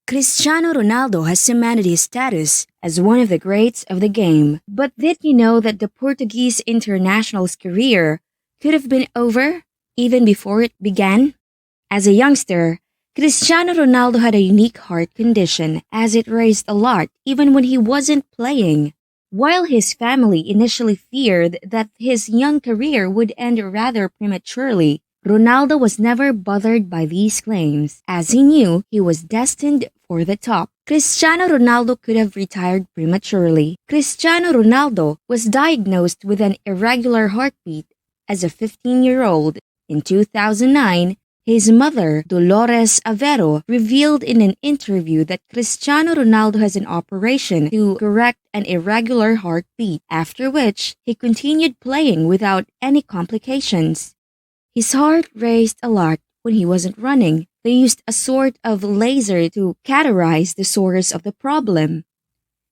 Cristiano Ronaldo has cemented his status as one of the greats of the game. But did you know that the Portuguese international's career could have been over even before it began? As a youngster, Cristiano Ronaldo had a unique heart condition as it raced a lot even when he wasn't playing. While his family initially feared that his young career would end rather prematurely, Ronaldo was never bothered by these claims, as he knew he was destined for the top. Cristiano Ronaldo could have retired prematurely. Cristiano Ronaldo was diagnosed with an irregular heartbeat as a 15-year-old. In 2009, his mother, Dolores Aveiro, revealed in an interview that Cristiano Ronaldo has an operation to correct an irregular heartbeat, after which he continued playing without any complications. His heart raced a lot when he wasn't running. They used a sort of laser to categorize the source of the problem.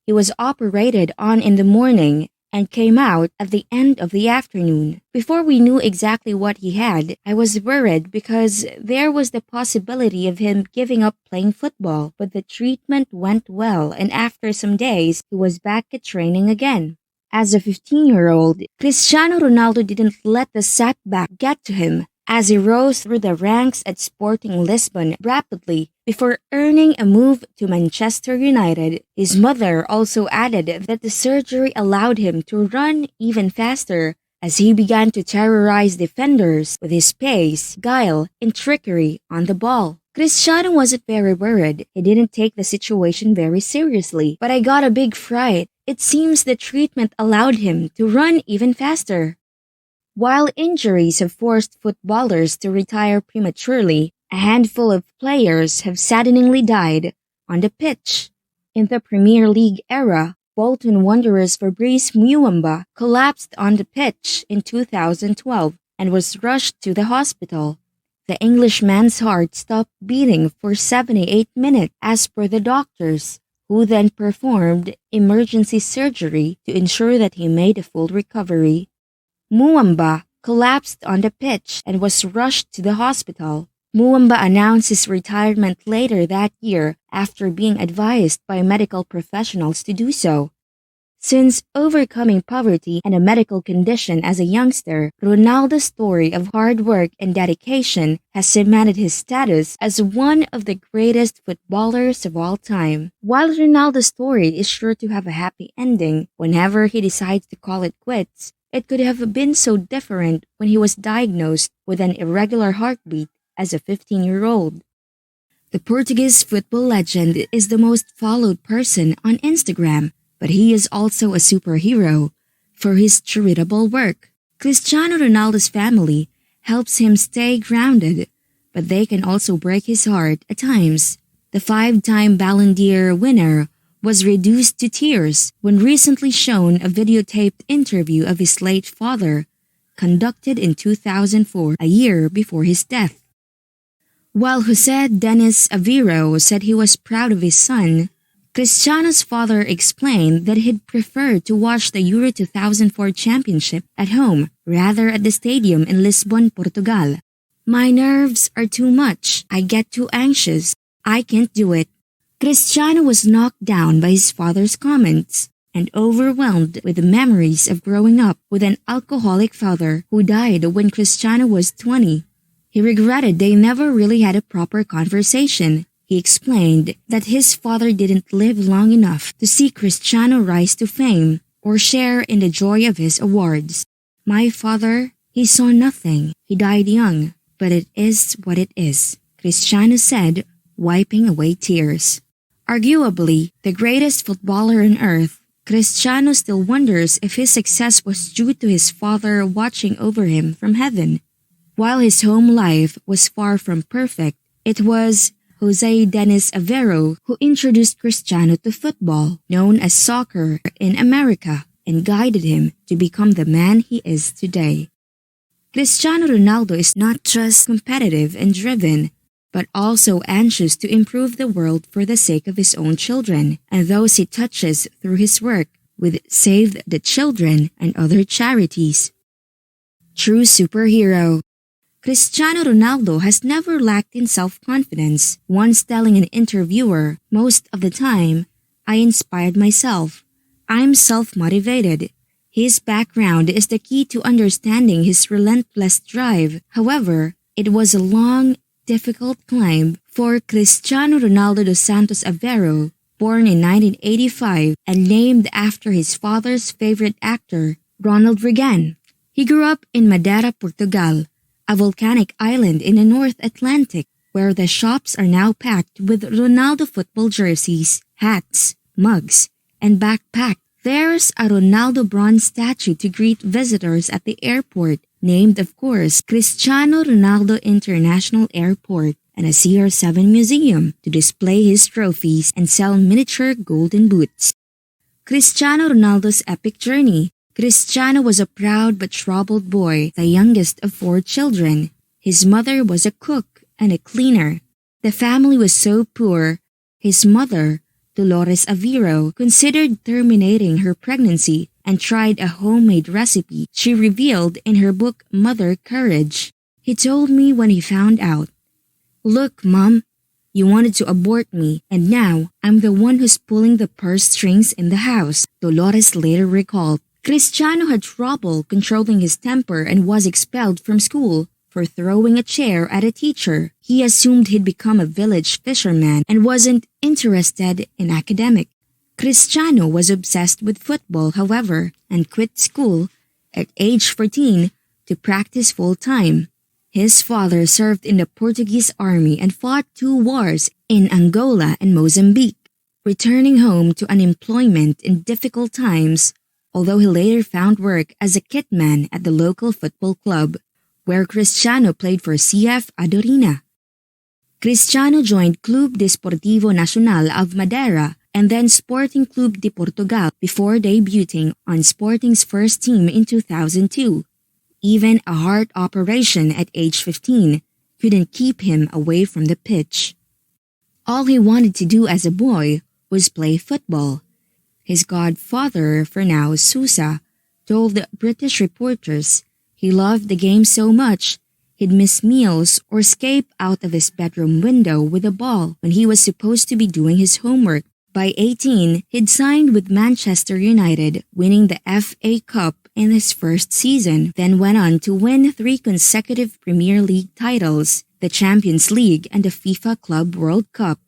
He was operated on in the morning and came out at the end of the afternoon. Before we knew exactly what he had, I was worried because there was the possibility of him giving up playing football. But the treatment went well, and after some days, he was back at training again. As a 15-year-old, Cristiano Ronaldo didn't let the setback get to him, as he rose through the ranks at Sporting Lisbon rapidly before earning a move to Manchester United. His mother also added that the surgery allowed him to run even faster as he began to terrorize defenders with his pace, guile, and trickery on the ball. Cristiano wasn't very worried. He didn't take the situation very seriously, but I got a big fright. It seems the treatment allowed him to run even faster. While injuries have forced footballers to retire prematurely, a handful of players have saddeningly died on the pitch. In the Premier League era, Bolton Wanderers' Fabrice Muamba collapsed on the pitch in 2012 and was rushed to the hospital. The Englishman's heart stopped beating for 78 minutes as per the doctors, who then performed emergency surgery to ensure that he made a full recovery. Muamba collapsed on the pitch and was rushed to the hospital. Muamba announced his retirement later that year after being advised by medical professionals to do so. Since overcoming poverty and a medical condition as a youngster, Ronaldo's story of hard work and dedication has cemented his status as one of the greatest footballers of all time. While Ronaldo's story is sure to have a happy ending whenever he decides to call it quits, it could have been so different when he was diagnosed with an irregular heartbeat as a 15-year-old. The Portuguese football legend is the most followed person on Instagram, but he is also a superhero for his charitable work. Cristiano Ronaldo's family helps him stay grounded, but they can also break his heart at times. The 5-time Ballon d'Or winner was reduced to tears when recently shown a videotaped interview of his late father, conducted in 2004, a year before his death. While José Dennis Aveiro said he was proud of his son, Cristiano's father explained that he'd prefer to watch the Euro 2004 championship at home rather at the stadium in Lisbon, Portugal. "My nerves are too much. I get too anxious. I can't do it." Cristiano was knocked down by his father's comments and overwhelmed with the memories of growing up with an alcoholic father who died when Cristiano was 20. He regretted they never really had a proper conversation. He explained that his father didn't live long enough to see Cristiano rise to fame or share in the joy of his awards. "My father, he saw nothing. He died young, but it is what it is," Cristiano said, wiping away tears. Arguably the greatest footballer on earth, Cristiano still wonders if his success was due to his father watching over him from heaven. While his home life was far from perfect, it was José Dennis Aveiro who introduced Cristiano to football, known as soccer in America, and guided him to become the man he is today. Cristiano Ronaldo is not just competitive and driven, but also anxious to improve the world for the sake of his own children and those he touches through his work with Save the Children and other charities. True superhero. Cristiano Ronaldo has never lacked in self-confidence, once telling an interviewer, "Most of the time, I inspired myself. I'm self-motivated." His background is the key to understanding his relentless drive. However, it was a long, difficult climb for Cristiano Ronaldo dos Santos Aveiro, born in 1985 and named after his father's favorite actor, Ronald Reagan. He grew up in Madeira, Portugal, a volcanic island in the North Atlantic, where the shops are now packed with Ronaldo football jerseys, hats, mugs, and backpacks. There's a Ronaldo bronze statue to greet visitors at the airport, named of course Cristiano Ronaldo International Airport, and a CR7 museum to display his trophies and sell miniature golden boots. Cristiano Ronaldo's epic journey. Cristiano was a proud but troubled boy, the youngest of 4 children. His mother was a cook and a cleaner. The family was so poor, his mother, Dolores Aveiro, considered terminating her pregnancy and tried a homemade recipe she revealed in her book Mother Courage. He told me when he found out, "Look, Mom, you wanted to abort me, and now I'm the one who's pulling the purse strings in the house," Dolores later recalled. Cristiano had trouble controlling his temper and was expelled from school for throwing a chair at a teacher. He assumed he'd become a village fisherman and wasn't interested in academic. Cristiano was obsessed with football, however, and quit school at age 14 to practice full-time. His father served in the Portuguese army and fought 2 wars in Angola and Mozambique, returning home to unemployment in difficult times, although he later found work as a kitman at the local football club, where Cristiano played for CF Adorina. Cristiano joined Club Desportivo Nacional of Madeira and then Sporting Club de Portugal before debuting on Sporting's first team in 2002. Even a heart operation at age 15 couldn't keep him away from the pitch. All he wanted to do as a boy was play football. His godfather, Fernão Sousa, told the British reporters he loved the game so much he'd miss meals or escape out of his bedroom window with a ball when he was supposed to be doing his homework. By 18, he'd signed with Manchester United, winning the FA Cup in his first season, then went on to win 3 consecutive Premier League titles, the Champions League and the FIFA Club World Cup.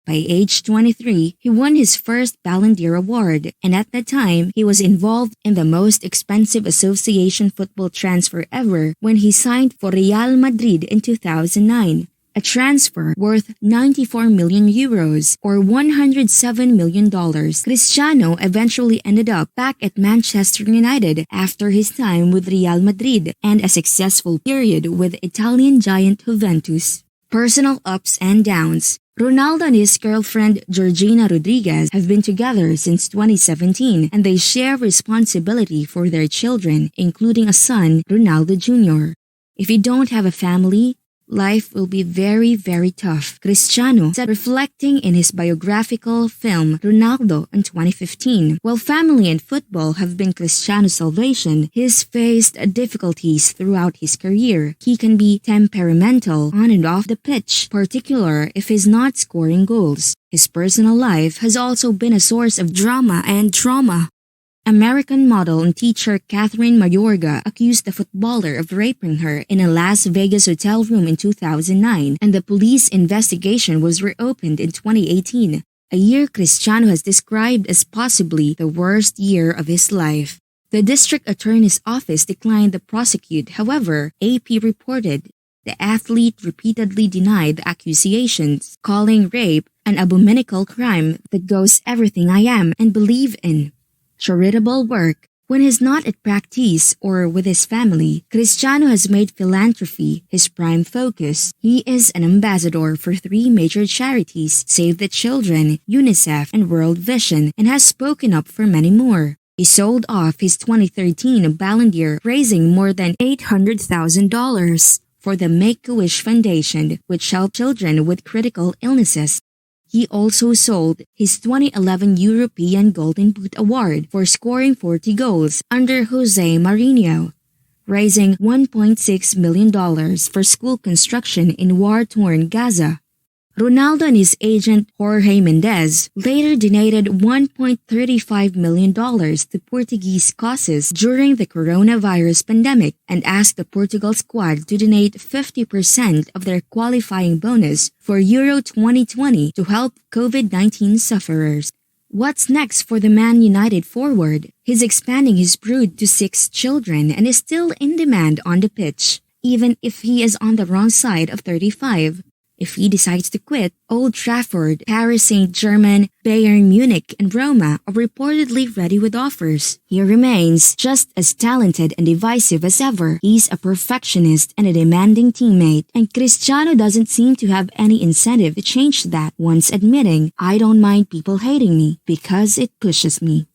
By age 23, he won his first Ballon d'Or award, and at that time, he was involved in the most expensive association football transfer ever when he signed for Real Madrid in 2009. A transfer worth 94 million euros or $107 million. Cristiano eventually ended up back at Manchester United after his time with Real Madrid and a successful period with Italian giant Juventus. Personal ups and downs. Ronaldo and his girlfriend Georgina Rodriguez have been together since 2017 and they share responsibility for their children, including a son, Ronaldo Jr. If you don't have a family, life will be very, very tough, Cristiano said, reflecting in his biographical film Ronaldo in 2015. While family and football have been Cristiano's salvation, he's faced difficulties throughout his career. He can be temperamental on and off the pitch, particularly if he's not scoring goals. His personal life has also been a source of drama and trauma. American model and teacher Catherine Mayorga accused the footballer of raping her in a Las Vegas hotel room in 2009, and the police investigation was reopened in 2018, a year Cristiano has described as possibly the worst year of his life. The district attorney's office declined to prosecute. However, AP reported the athlete repeatedly denied the accusations, calling rape an abominable crime that goes everything I am and believe in. Charitable work. When he's not at practice or with his family, Cristiano has made philanthropy his prime focus. He is an ambassador for 3 major charities, Save the Children, UNICEF, and World Vision, and has spoken up for many more. He sold off his 2013 Ballon d'Or, raising more than $800,000 for the Make-A-Wish Foundation, which helps children with critical illnesses. He also sold his 2011 European Golden Boot Award for scoring 40 goals under Jose Mourinho. raising $1.6 million for school construction in war-torn Gaza. Ronaldo and his agent Jorge Mendes later donated $1.35 million to Portuguese causes during the coronavirus pandemic and asked the Portugal squad to donate 50% of their qualifying bonus for Euro 2020 to help COVID-19 sufferers. What's next for the Man United forward? He's expanding his brood to 6 children and is still in demand on the pitch, even if he is on the wrong side of 35. If he decides to quit, Old Trafford, Paris Saint-Germain, Bayern Munich, and Roma are reportedly ready with offers. He remains just as talented and divisive as ever. He's a perfectionist and a demanding teammate, and Cristiano doesn't seem to have any incentive to change that, once admitting, "I don't mind people hating me because it pushes me."